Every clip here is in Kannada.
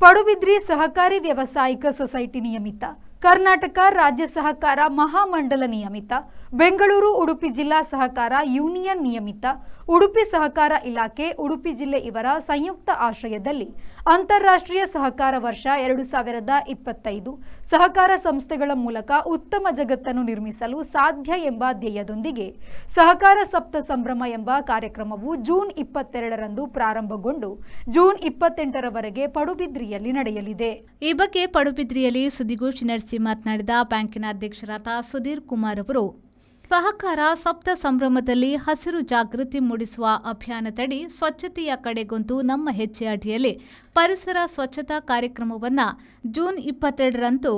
ಪಡುಬಿದ್ರಿ ಸಹಕಾರಿ ವ್ಯವಸಾಯಿಕ ಸೊಸೈಟಿ ನಿಯಮಿತ, ಕರ್ನಾಟಕ ರಾಜ್ಯ ಸಹಕಾರ ಮಹಾಮಂಡಲ ನಿಯಮಿತ, ಬೆಂಗಳೂರು ಉಡುಪಿ ಜಿಲ್ಲಾ ಸಹಕಾರ ಯೂನಿಯನ್ ನಿಯಮಿತ, ಉಡುಪಿ ಸಹಕಾರ ಇಲಾಖೆ ಉಡುಪಿ ಜಿಲ್ಲೆ ಇವರ ಸಂಯುಕ್ತ ಆಶ್ರಯದಲ್ಲಿ ಅಂತಾರಾಷ್ಟ್ರೀಯ ಸಹಕಾರ ವರ್ಷ 2025 ಸಹಕಾರ ಸಂಸ್ಥೆಗಳ ಮೂಲಕ ಉತ್ತಮ ಜಗತ್ತನ್ನು ನಿರ್ಮಿಸಲು ಸಾಧ್ಯ ಎಂಬ ಧ್ಯೇಯದೊಂದಿಗೆ ಸಹಕಾರ ಸಪ್ತ ಸಂಭ್ರಮ ಎಂಬ ಕಾರ್ಯಕ್ರಮವು ಜೂನ್ 22ರಂದು ಪ್ರಾರಂಭಗೊಂಡು ಜೂನ್ 28ರವರೆಗೆ ಪಡುಬಿದ್ರಿಯಲ್ಲಿ ನಡೆಯಲಿದೆ. ಈ ಬಗ್ಗೆ ಪಡುಬಿದ್ರಿಯಲ್ಲಿ ಸುದ್ದಿಗೋಷ್ಠಿ ನಡೆಸಿ ಮಾತನಾಡಿದ ಬ್ಯಾಂಕಿನ ಅಧ್ಯಕ್ಷರಾದ ಸುಧೀರ್ ಕುಮಾರ್ ಅವರು, ಸಹಕಾರ ಸಪ್ತ ಸಂಭ್ರಮದಲ್ಲಿ ಹಸಿರು ಜಾಗೃತಿ ಮೂಡಿಸುವ ಅಭಿಯಾನದಡಿ ಸ್ವಚ್ಛತೆಯ ಕಡೆಗೊಂದು ನಮ್ಮ ಹೆಜ್ಜೆ ಅಡಿಯಲ್ಲಿ ಪರಿಸರ ಸ್ವಚ್ಛತಾ ಕಾರ್ಯಕ್ರಮವನ್ನು ಜೂನ್ 22ರಂದು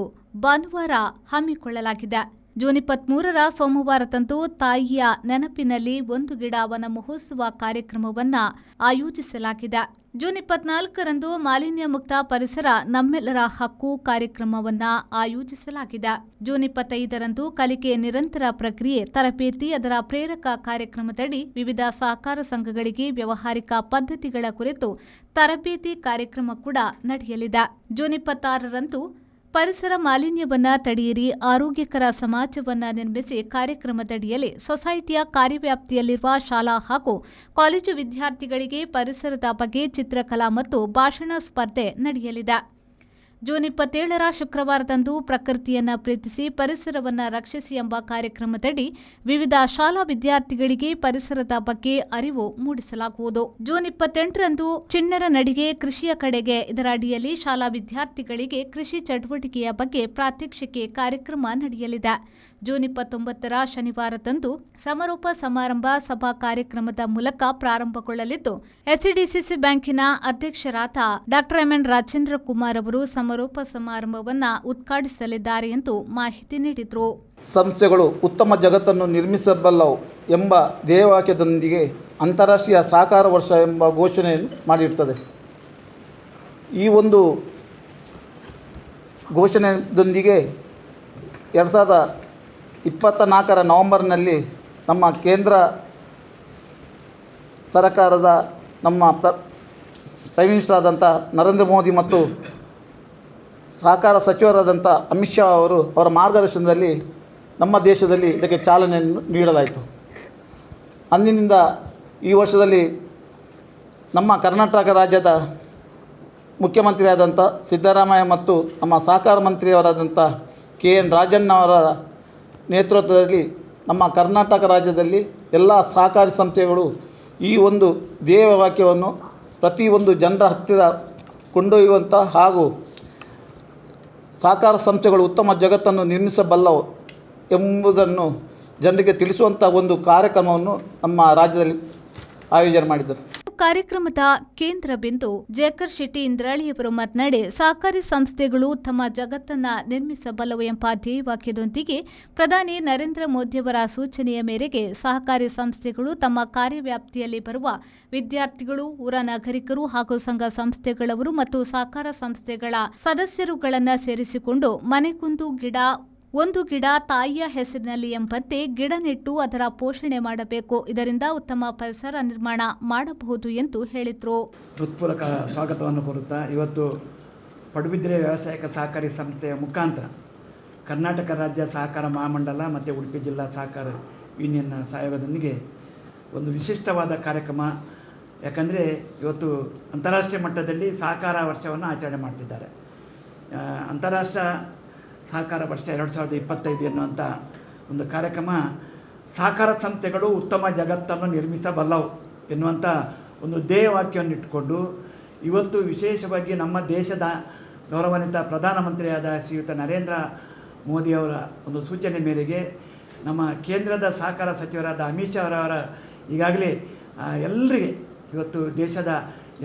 ಭಾನುವಾರ ಹಮ್ಮಿಕೊಳ್ಳಲಾಗಿದೆ. ಜೂನ್ 23ರ ಸೋಮವಾರದಂದು ತಾಯಿಯ ನೆನಪಿನಲ್ಲಿ ಒಂದು ಗಿಡ ವನ ಮಹೋತ್ಸವ ಕಾರ್ಯಕ್ರಮವನ್ನು ಆಯೋಜಿಸಲಾಗಿದೆ. ಜೂನ್ 24ರಂದು ಮಾಲಿನ್ಯ ಮುಕ್ತ ಪರಿಸರ ನಮ್ಮೆಲ್ಲರ ಹಕ್ಕು ಕಾರ್ಯಕ್ರಮವನ್ನು ಆಯೋಜಿಸಲಾಗಿದೆ. ಜೂನ್ 25ರಂದು ಕಲಿಕೆ ನಿರಂತರ ಪ್ರಕ್ರಿಯೆ ತರಬೇತಿ ಅದರ ಪ್ರೇರಕ ಕಾರ್ಯಕ್ರಮದಡಿ ವಿವಿಧ ಸಹಕಾರ ಸಂಘಗಳಿಗೆ ವ್ಯಾವಹಾರಿಕ ಪದ್ಧತಿಗಳ ಕುರಿತು ತರಬೇತಿ ಕಾರ್ಯಕ್ರಮ ಕೂಡ ನಡೆಯಲಿದೆ. ಜೂನ್ 26ರಂದು ಪರಿಸರ ಮಾಲಿನ್ಯವನ್ನು ತಡೆಯಿರಿ, ಆರೋಗ್ಯಕರ ಸಮಾಜವನ್ನು ನಿರ್ಮಿಸಿ ಕಾರ್ಯಕ್ರಮದಡಿಯಲ್ಲಿ ಸೊಸೈಟಿಯ ಕಾರ್ಯವ್ಯಾಪ್ತಿಯಲ್ಲಿರುವ ಶಾಲಾ ಹಾಗೂ ಕಾಲೇಜು ವಿದ್ಯಾರ್ಥಿಗಳಿಗೆ ಪರಿಸರದ ಬಗ್ಗೆ ಚಿತ್ರಕಲಾ ಮತ್ತು ಭಾಷಣ ಸ್ಪರ್ಧೆ ನಡೆಯಲಿದೆ. ಜೂನ್ 27ರ ಶುಕ್ರವಾರದಂದು ಪ್ರಕೃತಿಯನ್ನು ಪ್ರೀತಿಸಿ ಪರಿಸರವನ್ನು ರಕ್ಷಿಸಿ ಎಂಬ ಕಾರ್ಯಕ್ರಮದಡಿ ವಿವಿಧ ಶಾಲಾ ವಿದ್ಯಾರ್ಥಿಗಳಿಗೆ ಪರಿಸರದ ಬಗ್ಗೆ ಅರಿವು ಮೂಡಿಸಲಾಗುವುದು. ಜೂನ್ 28ರಂದು ಚಿಣ್ಣರ ನಡಿಗೆ ಕೃಷಿಯ ಕಡೆಗೆ ಇದರ ಅಡಿಯಲ್ಲಿ ಶಾಲಾ ವಿದ್ಯಾರ್ಥಿಗಳಿಗೆ ಕೃಷಿ ಚಟುವಟಿಕೆಯ ಬಗ್ಗೆ ಪ್ರಾತ್ಯಕ್ಷಿಕೆ ಕಾರ್ಯಕ್ರಮ ನಡೆಯಲಿದೆ. ಜೂನ್ 29ರ ಶನಿವಾರದಂದು ಸಮಾರೋಪ ಸಮಾರಂಭ ಸಭಾ ಕಾರ್ಯಕ್ರಮದ ಮೂಲಕ ಪ್ರಾರಂಭಗೊಳ್ಳಲಿದ್ದು, ಎಸ್ಸಿಡಿಸಿಸಿ ಬ್ಯಾಂಕಿನ ಅಧ್ಯಕ್ಷರಾದ ಡಾಕ್ಟರ್ ಎಂ.ಎನ್. ರಾಜೇಂದ್ರ ಕುಮಾರ್ ಅವರು ಸಮಾರೋಪ ಸಮಾರಂಭವನ್ನು ಉದ್ಘಾಟಿಸಲಿದ್ದಾರೆ ಎಂದು ಮಾಹಿತಿ ನೀಡಿದರು. ಸಂಸ್ಥೆಗಳು ಉತ್ತಮ ಜಗತ್ತನ್ನು ನಿರ್ಮಿಸಬಲ್ಲವು ಎಂಬ ಧ್ಯೇಯವಾಕ್ಯದೊಂದಿಗೆ ಅಂತಾರಾಷ್ಟ್ರೀಯ ಸಹಕಾರ ವರ್ಷ ಎಂಬ ಘೋಷಣೆಯನ್ನು ಮಾಡಿರುತ್ತದೆ. ಈ ಒಂದು ಘೋಷಣೆಯೊಂದಿಗೆ 2024ರ ನವೆಂಬರ್ನಲ್ಲಿ ನಮ್ಮ ಕೇಂದ್ರ ಸರ್ಕಾರದ ನಮ್ಮ ಪ್ರೈಮ್ ಮಿನಿಸ್ಟರ್ ಆದಂಥ ನರೇಂದ್ರ ಮೋದಿ ಮತ್ತು ಸಹಕಾರ ಸಚಿವರಾದಂಥ ಅಮಿತ್ ಶಾ ಅವರ ಮಾರ್ಗದರ್ಶನದಲ್ಲಿ ನಮ್ಮ ದೇಶದಲ್ಲಿ ಇದಕ್ಕೆ ಚಾಲನೆಯನ್ನು ನೀಡಲಾಯಿತು. ಅಂದಿನಿಂದ ಈ ವರ್ಷದಲ್ಲಿ ನಮ್ಮ ಕರ್ನಾಟಕ ರಾಜ್ಯದ ಮುಖ್ಯಮಂತ್ರಿಯಾದಂಥ ಸಿದ್ದರಾಮಯ್ಯ ಮತ್ತು ನಮ್ಮ ಸಹಕಾರ ಮಂತ್ರಿಯವರಾದಂಥ KN ರಾಜಣ್ಣ ಅವರ ನೇತೃತ್ವದಲ್ಲಿ ನಮ್ಮ ಕರ್ನಾಟಕ ರಾಜ್ಯದಲ್ಲಿ ಎಲ್ಲ ಸಹಕಾರಿ ಸಂಸ್ಥೆಗಳು ಈ ಒಂದು ಧ್ಯೇಯವಾಕ್ಯವನ್ನು ಪ್ರತಿಯೊಂದು ಜನರ ಹತ್ತಿರ ಕೊಂಡೊಯ್ಯುವಂಥ ಹಾಗೂ ಸಹಕಾರ ಸಂಸ್ಥೆಗಳು ಉತ್ತಮ ಜಗತ್ತನ್ನು ನಿರ್ಮಿಸಬಲ್ಲವು ಎಂಬುದನ್ನು ಜನರಿಗೆ ತಿಳಿಸುವಂಥ ಒಂದು ಕಾರ್ಯಕ್ರಮವನ್ನು ನಮ್ಮ ರಾಜ್ಯದಲ್ಲಿ ಆಯೋಜನೆ ಮಾಡಿದರು. ಕಾರ್ಯಕ್ರಮದ ಕೇಂದ್ರ ಬಿಂದು ಜೇಕರ್ ಶೆಟ್ಟಿ ಇಂದ್ರಾಳಿಯವರು ಮಾತನಾಡಿ, ಸಹಕಾರಿ ಸಂಸ್ಥೆಗಳು ತಮ್ಮ ಜಗತ್ತನ್ನು ನಿರ್ಮಿಸಬಲ್ಲವು ಎಂಬ ಧ್ಯೇಯವಾಕ್ಯದೊಂದಿಗೆ ಪ್ರಧಾನಿ ನರೇಂದ್ರ ಮೋದಿಯವರ ಸೂಚನೆಯ ಮೇರೆಗೆ ಸಹಕಾರಿ ಸಂಸ್ಥೆಗಳು ತಮ್ಮ ಕಾರ್ಯವ್ಯಾಪ್ತಿಯಲ್ಲಿ ಬರುವ ವಿದ್ಯಾರ್ಥಿಗಳು, ಊರ ನಾಗರಿಕರು ಹಾಗೂ ಸಂಘ ಸಂಸ್ಥೆಗಳವರು ಮತ್ತು ಸಹಕಾರ ಸಂಸ್ಥೆಗಳ ಸದಸ್ಯರುಗಳನ್ನು ಸೇರಿಸಿಕೊಂಡು ಮನೆಗೊಂದು ಗಿಡ ಒಂದು ಗಿಡ ತಾಯಿಯ ಹೆಸರಿನಲ್ಲಿ ಎಂಬಂತೆ ಗಿಡ ನೆಟ್ಟು ಅದರ ಪೋಷಣೆ ಮಾಡಬೇಕು. ಇದರಿಂದ ಉತ್ತಮ ಪರಿಸರ ನಿರ್ಮಾಣ ಮಾಡಬಹುದು ಎಂದು ಹೇಳಿದರು. ಹೃತ್ಪೂರ್ವಕ ಸ್ವಾಗತವನ್ನು ಕೋರುತ್ತಾ ಇವತ್ತು ಪಡುಬಿದ್ರಿ ವ್ಯಾವಸಾಯಿಕ ಸಹಕಾರಿ ಸಂಸ್ಥೆಯ ಮುಖಾಂತರ ಕರ್ನಾಟಕ ರಾಜ್ಯ ಸಹಕಾರ ಮಹಾಮಂಡಲ ಮತ್ತು ಉಡುಪಿ ಜಿಲ್ಲಾ ಸಹಕಾರ ಯೂನಿಯನ್ನ ಸಹಯೋಗದೊಂದಿಗೆ ಒಂದು ವಿಶಿಷ್ಟವಾದ ಕಾರ್ಯಕ್ರಮ. ಯಾಕಂದರೆ ಇವತ್ತು ಅಂತಾರಾಷ್ಟ್ರೀಯ ಮಟ್ಟದಲ್ಲಿ ಸಹಕಾರ ವರ್ಷವನ್ನು ಆಚರಣೆ ಮಾಡ್ತಿದ್ದಾರೆ. ಅಂತಾರಾಷ್ಟ್ರೀಯ ಸಹಕಾರ ವರ್ಷ 2025 ಎನ್ನುವಂಥ ಒಂದು ಕಾರ್ಯಕ್ರಮ ಸಹಕಾರ ಸಂಸ್ಥೆಗಳು ಉತ್ತಮ ಜಗತ್ತನ್ನು ನಿರ್ಮಿಸಬಲ್ಲವು ಎನ್ನುವಂಥ ಒಂದು ಧ್ಯೇಯವಾಕ್ಯವನ್ನು ಇಟ್ಟುಕೊಂಡು ಇವತ್ತು ವಿಶೇಷವಾಗಿ ನಮ್ಮ ದೇಶದ ಗೌರವಾನ್ವಿತ ಪ್ರಧಾನಮಂತ್ರಿಯಾದ ಶ್ರೀಯುತ ನರೇಂದ್ರ ಮೋದಿಯವರ ಒಂದು ಸೂಚನೆ ಮೇರೆಗೆ ನಮ್ಮ ಕೇಂದ್ರದ ಸಹಕಾರ ಸಚಿವರಾದ ಅಮಿತ್ ಶಾ ಅವರ ಈಗಾಗಲೇ ಎಲ್ಲರಿಗೆ ಇವತ್ತು ದೇಶದ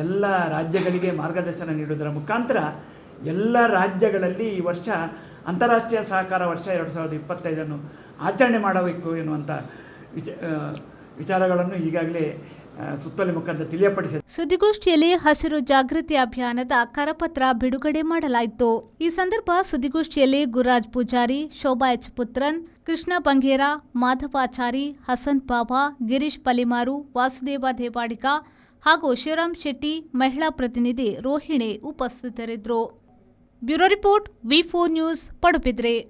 ಎಲ್ಲ ರಾಜ್ಯಗಳಿಗೆ ಮಾರ್ಗದರ್ಶನ ನೀಡುವುದರ ಮುಖಾಂತರ ಎಲ್ಲ ರಾಜ್ಯಗಳಲ್ಲಿ ಈ ವರ್ಷ ಅಂತಾರಾಷ್ಟ್ರೀಯ ಸಹಕಾರ ವರ್ಷ 2025 ಆಚರಣೆ ಮಾಡಬೇಕು ಎನ್ನುವಂಥ ವಿಚಾರಗಳನ್ನು ಈಗಾಗಲೇ ಸುತ್ತೋಲೆ ಮುಖಾಂತರ ತಿಳಿಯಪಡಿಸಿದೆ. ಸುದ್ದಿಗೋಷ್ಠಿಯಲ್ಲಿ ಹಸಿರು ಜಾಗೃತಿ ಅಭಿಯಾನದ ಕರಪತ್ರ ಬಿಡುಗಡೆ ಮಾಡಲಾಯಿತು. ಈ ಸಂದರ್ಭ ಸುದ್ದಿಗೋಷ್ಠಿಯಲ್ಲಿ ಗುರುರಾಜ್ ಪೂಜಾರಿ, ಶೋಭಾ ಎಚ್ ಪುತ್ರನ್, ಕೃಷ್ಣ ಬಂಗೇರ, ಮಾಧವಾಚಾರಿ, ಹಸನ್ ಬಾಬಾ, ಗಿರೀಶ್ ಪಲಿಮಾರು, ವಾಸುದೇವ ದೇವಾಡಿಗ ಹಾಗೂ ಶಿವರಾಮ್ ಶೆಟ್ಟಿ, ಮಹಿಳಾ ಪ್ರತಿನಿಧಿ ರೋಹಿಣಿ ಉಪಸ್ಥಿತರಿದ್ದರು. ಬ್ಯೂರೋ ರಿಪೋರ್ಟ್, ವಿ4 ನ್ಯೂಸ್, ಪಡುಬಿದ್ರೆ.